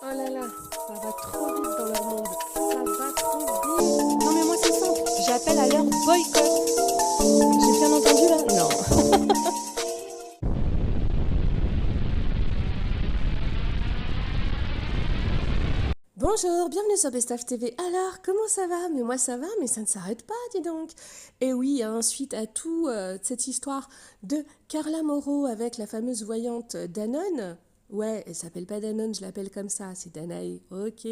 Oh là là, ça va trop vite dans leur monde. Ça va trop vite. Non mais moi c'est simple, j'appelle à leur boycott. J'ai bien entendu là? Non. Bonjour, bienvenue sur Best of TV. Alors, comment ça va? Mais moi ça va, mais ça ne s'arrête pas, dis donc. Et oui, hein, suite à tout cette histoire de Carla Moreau avec la fameuse voyante Danone. Ouais, elle s'appelle pas Danone, je l'appelle comme ça, c'est Danae. Ok.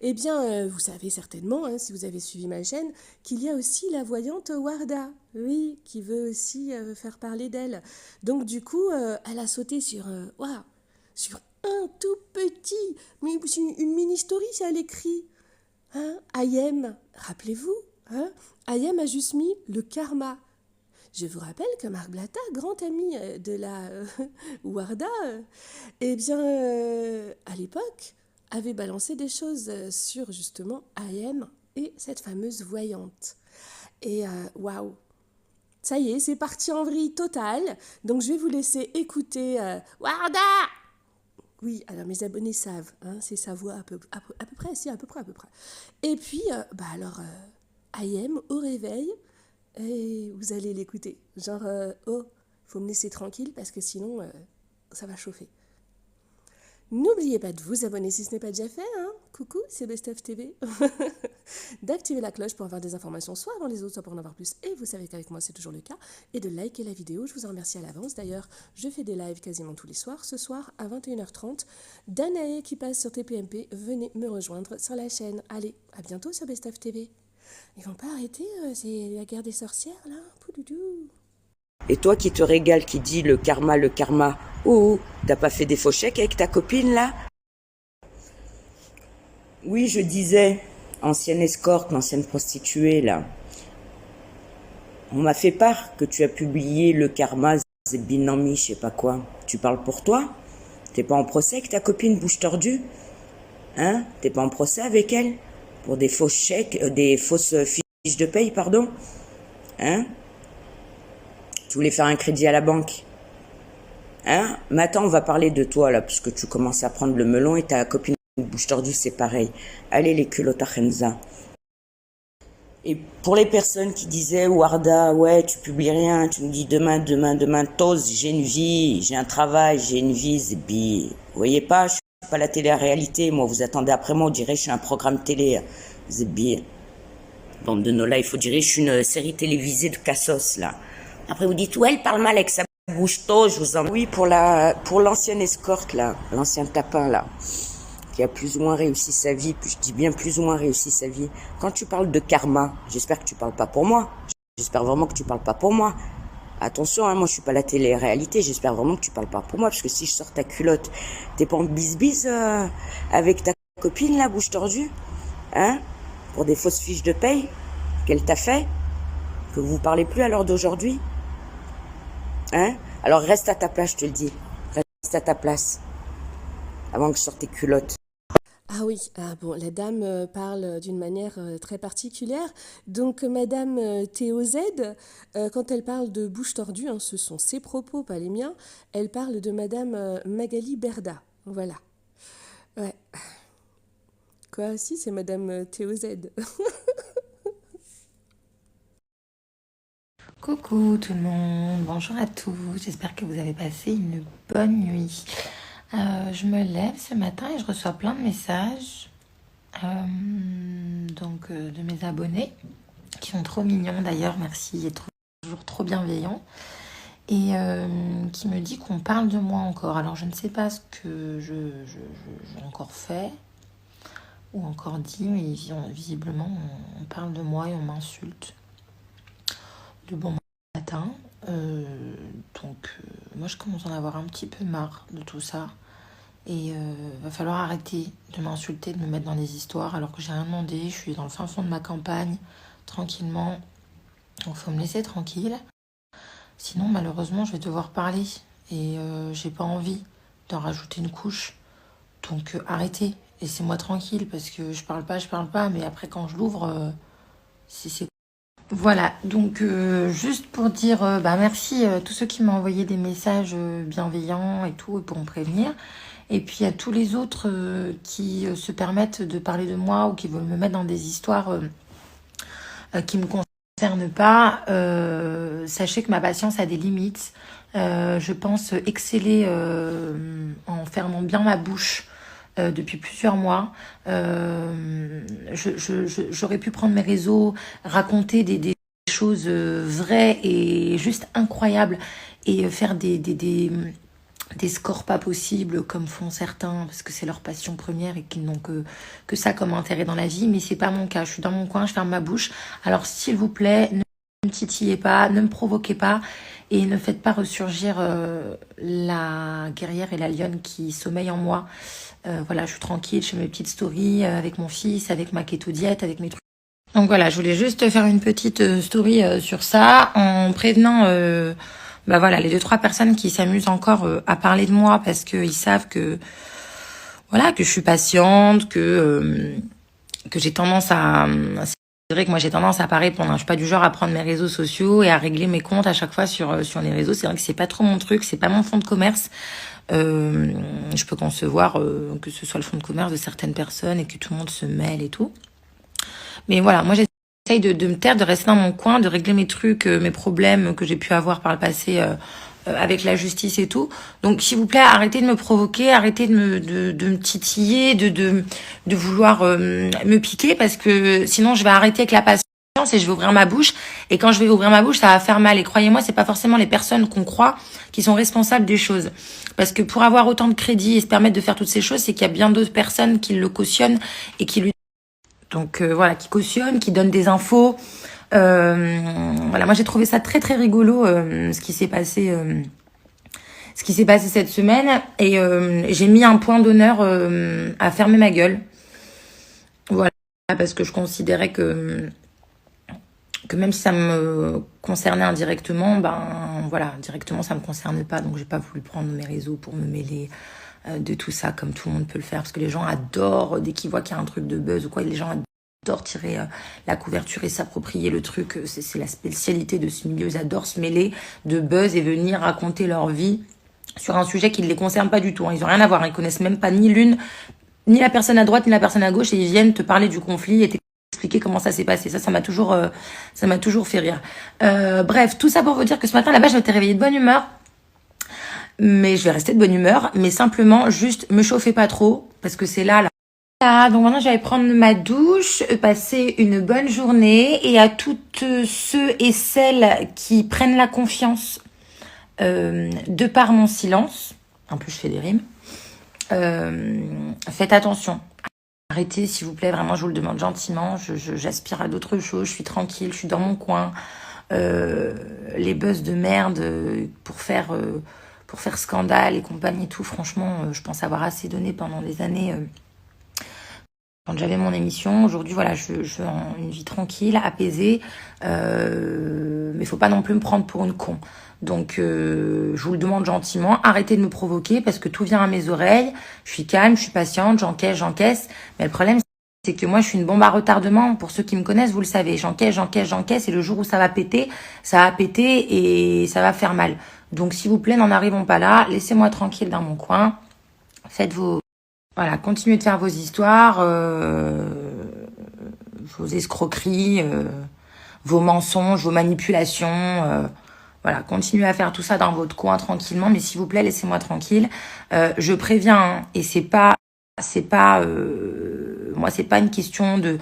Eh bien, vous savez certainement, hein, si vous avez suivi ma chaîne, qu'il y a aussi la voyante Warda, oui, qui veut aussi faire parler d'elle. Donc du coup, elle a sauté sur, waouh, sur un tout petit, mais c'est une mini-story, si elle écrit. Hein, Ayem, rappelez-vous, hein, Ayem a juste mis le karma. Je vous rappelle que Marc Blatta, grand ami de la Warda, eh bien, à l'époque, avait balancé des choses sur justement AM et cette fameuse voyante. Et waouh, ça y est, c'est parti en vrille totale. Donc je vais vous laisser écouter Warda. Oui, alors mes abonnés savent, hein, c'est sa voix à peu près, si, à peu près, à peu près. Et puis, bah alors, IM au réveil, et vous allez l'écouter. Genre, oh, faut me laisser tranquille parce que sinon, ça va chauffer. N'oubliez pas de vous abonner si ce n'est pas déjà fait, hein. Coucou, c'est Best of TV. D'activer la cloche pour avoir des informations soit avant les autres, soit pour en avoir plus. Et vous savez qu'avec moi, c'est toujours le cas. Et de liker la vidéo, je vous en remercie à l'avance. D'ailleurs, je fais des lives quasiment tous les soirs. Ce soir, à 21h30, Danae qui passe sur TPMP, venez me rejoindre sur la chaîne. Allez, à bientôt sur Best of TV. Ils vont pas arrêter, c'est la guerre des sorcières, là. Poudoudou. Et toi qui te régales, qui dis le karma, oh, t'as pas fait des faux chèques avec ta copine là? Oui, je disais, ancienne escorte, ancienne prostituée là. On m'a fait part que tu as publié le karma Zebinami, je sais pas quoi. Tu parles pour toi? T'es pas en procès avec ta copine bouche tordue? Hein? T'es pas en procès avec elle? Pour des faux chèques, des fausses fiches de paye, pardon? Hein? Tu voulais faire un crédit à la banque? Hein? Mais attends, on va parler de toi, là, puisque tu commences à prendre le melon et ta copine bouche tordue, c'est pareil. Allez, les culottes à Khenza. Et pour les personnes qui disaient, Warda, ouais, tu publies rien, tu me dis demain, tose, j'ai une vie, j'ai un travail, j'ai une vie, Zébi. Vous voyez pas, je suis pas la télé-réalité, moi, vous attendez après moi, on dirait je suis un programme télé, Zébi. Bande de Nola, il faut dire, je suis une série télévisée de Cassos, là. Après, vous dites, ouais, elle parle mal avec sa bouche tôt, je vous en... Oui, pour l'ancienne escorte, là, l'ancien tapin, là, qui a plus ou moins réussi sa vie, puis je dis bien plus ou moins réussi sa vie. Quand tu parles de karma, j'espère que tu parles pas pour moi. J'espère vraiment que tu parles pas pour moi. Attention, hein, moi je suis pas la télé-réalité, j'espère vraiment que tu parles pas pour moi, parce que si je sors ta culotte, t'es pas en bis-bis avec ta copine, là, bouche tordue, hein, pour des fausses fiches de paye qu'elle t'a fait, que vous parlez plus à l'heure d'aujourd'hui, hein? Alors reste à ta place, je te le dis. Reste à ta place. Avant que je sorte tes culottes. Ah oui, ah bon, la dame parle d'une manière très particulière. Donc, Madame TOZ, quand elle parle de bouche tordue, hein, ce sont ses propos, pas les miens, elle parle de Madame Magali Berda. Voilà. Ouais. Quoi, si, c'est Madame TOZ. Coucou tout le monde, bonjour à tous, j'espère que vous avez passé une bonne nuit. Je me lève ce matin et je reçois plein de messages de mes abonnés qui sont trop mignons d'ailleurs, merci, et toujours trop bienveillants, et qui me dit qu'on parle de moi encore. Alors je ne sais pas ce que j'ai encore fait ou encore dit, mais visiblement on parle de moi et on m'insulte de bon matin. Moi je commence à en avoir un petit peu marre de tout ça, et va falloir arrêter de m'insulter, de me mettre dans des histoires alors que j'ai rien demandé. Je suis dans le fin fond de ma campagne tranquillement, donc faut me laisser tranquille, sinon malheureusement je vais devoir parler, et j'ai pas envie d'en rajouter une couche. Donc arrêtez, laissez-moi tranquille, parce que je parle pas, mais après quand je l'ouvre, c'est Voilà, donc juste pour dire merci à tous ceux qui m'ont envoyé des messages bienveillants et tout, et pour me prévenir. Et puis à tous les autres qui se permettent de parler de moi ou qui veulent me mettre dans des histoires qui me concernent pas, sachez que ma patience a des limites. Je pense exceller en fermant bien ma bouche depuis plusieurs mois. J'aurais pu prendre mes réseaux, raconter des choses vraies et juste incroyables et faire des scores pas possibles comme font certains parce que c'est leur passion première et qu'ils n'ont que ça comme intérêt dans la vie, mais c'est pas mon cas. Je suis dans mon coin, je ferme ma bouche. Alors s'il vous plaît, ne me titillez pas, ne me provoquez pas et ne faites pas ressurgir la guerrière et la lionne qui sommeille en moi. Voilà, je suis tranquille, je fais mes petites stories avec mon fils, avec ma keto diète, avec mes trucs. Donc voilà, je voulais juste faire une petite story sur ça en prévenant voilà, les deux trois personnes qui s'amusent encore à parler de moi parce qu'ils savent que voilà, que je suis patiente, que j'ai tendance à c'est vrai que moi j'ai tendance à parler pendant je suis pas du genre à prendre mes réseaux sociaux et à régler mes comptes à chaque fois sur les réseaux, c'est vrai que c'est pas trop mon truc, c'est pas mon fond de commerce. Je peux concevoir que ce soit le fond de commerce de certaines personnes et que tout le monde se mêle et tout. Mais voilà, moi j'essaye de me taire, de rester dans mon coin, de régler mes trucs, mes problèmes que j'ai pu avoir par le passé avec la justice et tout. Donc s'il vous plaît, arrêtez de me provoquer, arrêtez de me titiller, de vouloir me piquer parce que sinon je vais arrêter avec la patience et je vais ouvrir ma bouche. Et quand je vais ouvrir ma bouche, ça va faire mal. Et croyez-moi, c'est pas forcément les personnes qu'on croit qui sont responsables des choses. Parce que pour avoir autant de crédit et se permettre de faire toutes ces choses, c'est qu'il y a bien d'autres personnes qui le cautionnent et qui lui donc voilà, qui cautionne, qui donne des infos. Voilà, moi j'ai trouvé ça très très rigolo ce qui s'est passé cette semaine et j'ai mis un point d'honneur à fermer ma gueule. Voilà, parce que je considérais que même si ça me concernait indirectement, voilà, directement ça me concerne pas, donc j'ai pas voulu prendre mes réseaux pour me mêler de tout ça comme tout le monde peut le faire parce que les gens adorent dès qu'ils voient qu'il y a un truc de buzz ou quoi, les gens adorent tirer la couverture et s'approprier le truc, c'est la spécialité de ce milieu, ils adorent se mêler de buzz et venir raconter leur vie sur un sujet qui ne les concerne pas du tout, hein. Ils ont rien à voir, ils connaissent même pas ni l'une ni la personne à droite ni la personne à gauche et ils viennent te parler du conflit et t'expliquer comment ça s'est passé. Ça m'a toujours fait rire. Bref, tout ça pour vous dire que ce matin là-bas je m'étais réveillée de bonne humeur. Mais je vais rester de bonne humeur, mais simplement juste me chauffez pas trop parce que c'est là. Voilà, donc maintenant je vais prendre ma douche, passer une bonne journée et à toutes ceux et celles qui prennent la confiance de par mon silence, en plus je fais des rimes, faites attention. Arrêtez s'il vous plaît, vraiment je vous le demande gentiment, j'aspire à d'autres choses, je suis tranquille, je suis dans mon coin. Les buzz de merde pour faire scandale et compagnie et tout, franchement, je pense avoir assez donné pendant des années quand j'avais mon émission. Aujourd'hui, voilà, je veux une vie tranquille, apaisée, mais faut pas non plus me prendre pour une con. Donc, je vous le demande gentiment, arrêtez de me provoquer parce que tout vient à mes oreilles. Je suis calme, je suis patiente, j'encaisse. Mais le problème, c'est que moi, je suis une bombe à retardement. Pour ceux qui me connaissent, vous le savez. J'encaisse. Et le jour où ça va péter et ça va faire mal. Donc, s'il vous plaît, n'en arrivons pas là. Laissez-moi tranquille dans mon coin. Voilà, continuez de faire vos histoires, vos escroqueries, vos mensonges, vos manipulations. Voilà, continuez à faire tout ça dans votre coin tranquillement. Mais s'il vous plaît, laissez-moi tranquille. Je préviens, hein, et moi, c'est pas une question de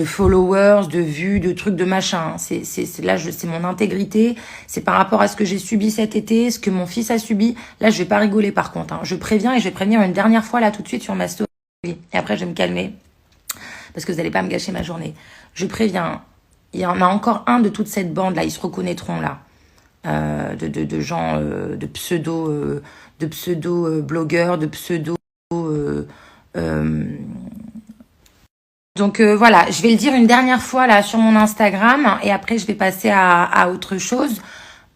followers, de vues, de trucs, de machin. C'est mon intégrité. C'est par rapport à ce que j'ai subi cet été, ce que mon fils a subi. Là, je vais pas rigoler par contre, hein. Je préviens et je vais prévenir une dernière fois là tout de suite sur ma story. Et après, je vais me calmer parce que vous allez pas me gâcher ma journée. Je préviens. Il y en a encore un de toute cette bande là. Ils se reconnaîtront là. De gens, de pseudo blogueurs, de pseudo donc voilà, je vais le dire une dernière fois là sur mon Instagram et après je vais passer à autre chose.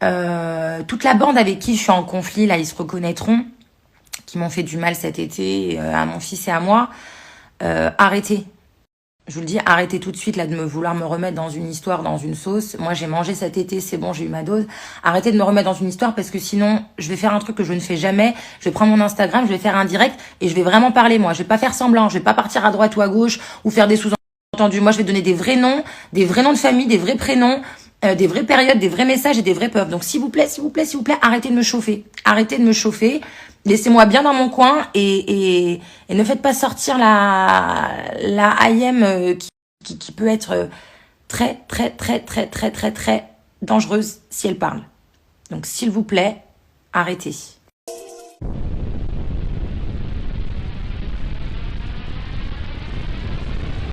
Toute la bande avec qui je suis en conflit là, ils se reconnaîtront, qui m'ont fait du mal cet été à mon fils et à moi. Arrêtez. Je vous le dis, arrêtez tout de suite là de me vouloir me remettre dans une histoire, dans une sauce. Moi, j'ai mangé cet été, c'est bon, j'ai eu ma dose. Arrêtez de me remettre dans une histoire parce que sinon, je vais faire un truc que je ne fais jamais. Je vais prendre mon Instagram, je vais faire un direct et je vais vraiment parler, moi. Je vais pas faire semblant, je vais pas partir à droite ou à gauche ou faire des sous-entendus. Moi, je vais donner des vrais noms de famille, des vrais prénoms, des vraies périodes, des vrais messages et des vraies preuves. Donc, s'il vous plaît, arrêtez de me chauffer. Arrêtez de me chauffer. Laissez-moi bien dans mon coin et ne faites pas sortir la IM qui peut être très, très, très, très, très, très, très dangereuse si elle parle. Donc, s'il vous plaît, arrêtez.